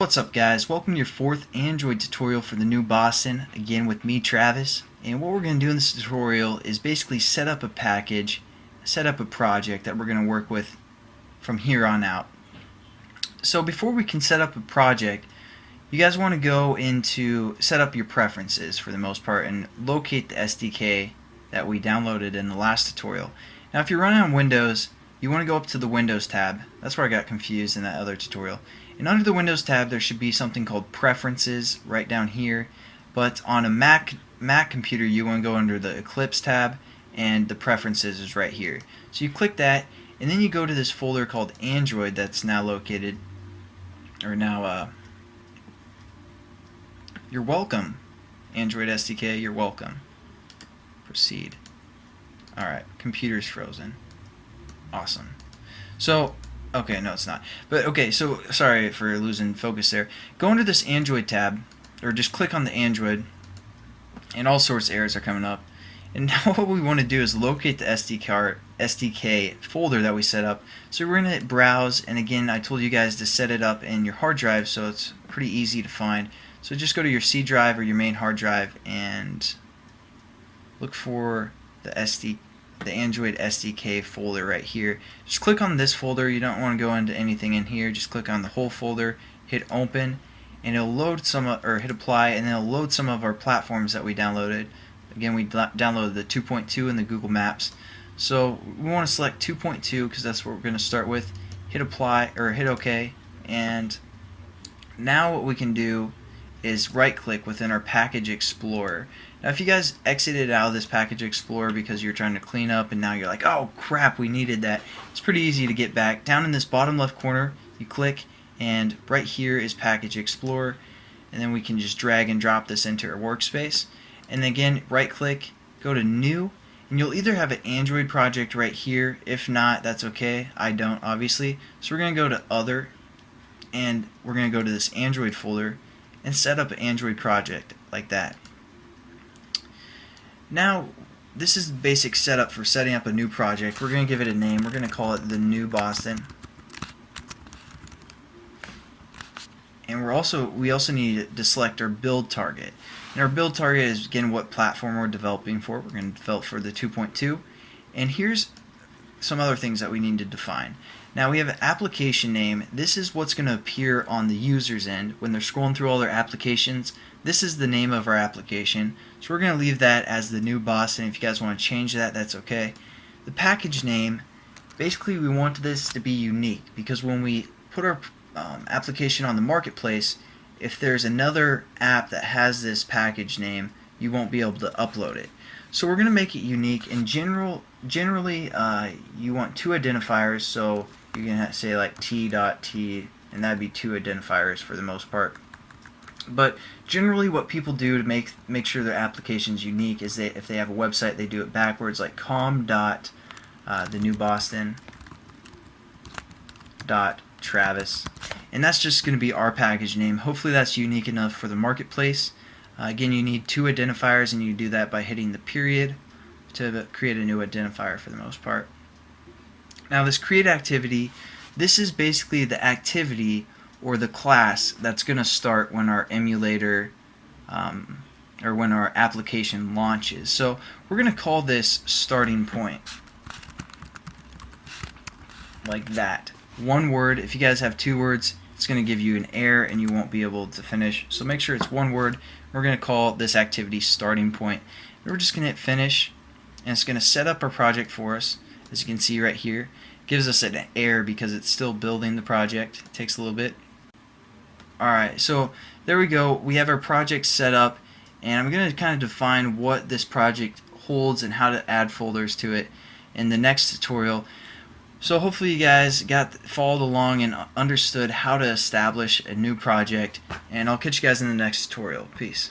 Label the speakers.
Speaker 1: What's up guys, welcome to your fourth Android tutorial for the new Boston, again with me Travis. And what we're going to do in this tutorial is basically set up a package, set up a project that we're going to work with from here on out. So before we can set up a project, you guys want to go into set up your preferences for the most part and locate the SDK that we downloaded in the last tutorial. Now if you're running on Windows, you want to go up to the Windows tab. That's where I got confused in that other tutorial. And under the Windows tab there should be something called Preferences right down here. But on a Mac computer you want to go under the Eclipse tab, and the Preferences is right here. So you click that and then you go to this folder called Android that's now located, or now you're welcome. Android SDK, you're welcome. Proceed. Alright, computer's frozen. Awesome. So, okay, no it's not. But okay, so sorry for losing focus there. Go into this Android tab, or just click on the Android, and all sorts of errors are coming up. And now what we want to do is locate the SDK folder that we set up. So we're going to hit browse, and again I told you guys to set it up in your hard drive so it's pretty easy to find. So just go to your C drive or your main hard drive and look for the Android SDK folder right here. Just click on this folder. You don't want to go into anything in here. Just click on the whole folder, hit open, and it'll load some, or hit apply, and then it'll load some of our platforms that we downloaded. Again, we downloaded the 2.2 and the Google Maps. So we want to select 2.2 because that's what we're going to start with. Hit apply, or hit OK, and now what we can do is right click within our Package Explorer. Now if you guys exited out of this Package Explorer because you're trying to clean up and now you're like, oh crap, we needed that, it's pretty easy to get back. Down in this bottom left corner you click, and right here is Package Explorer, and then we can just drag and drop this into our workspace. And again, right click, go to new, and you'll either have an Android project right here. If not, that's okay, I don't obviously. So we're going to go to other, and we're going to go to this Android folder and set up an Android project like that. Now this is the basic setup for setting up a new project. We're going to give it a name. We're going to call it the new Boston. And we also need to select our build target. And our build target is again what platform we're developing for. We're going to develop for the 2.2. And here's some other things that we need to define. Now we have an application name. This is what's going to appear on the user's end when they're scrolling through all their applications. This is the name of our application. So we're going to leave that as the new Boston. If you guys want to change that, that's okay. The package name, basically we want this to be unique because when we put our application on the marketplace, if there's another app that has this package name, you won't be able to upload it. So we're going to make it unique. In generally you want two identifiers, so you're going to say like t.t, and that'd be two identifiers for the most part. But generally what people do to make sure their application's unique is if they have a website, they do it backwards, like com.thenewboston.travis, and that's just going to be our package name. Hopefully that's unique enough for the marketplace. Again, you need two identifiers, and you do that by hitting the period to create a new identifier for the most part. Now this create activity, this is basically the activity or the class that's going to start when our emulator or when our application launches. So we're going to call this starting point, like that. One word. If you guys have two words, it's going to give you an error and you won't be able to finish. So make sure it's one word. We're going to call this activity starting point. And we're just going to hit finish, and it's going to set up our project for us. As you can see right here, it gives us an error because it's still building the project. It takes a little bit. Alright, so there we go. We have our project set up, and I'm going to kind of define what this project holds and how to add folders to it in the next tutorial. So hopefully you guys followed along and understood how to establish a new project, and I'll catch you guys in the next tutorial. Peace.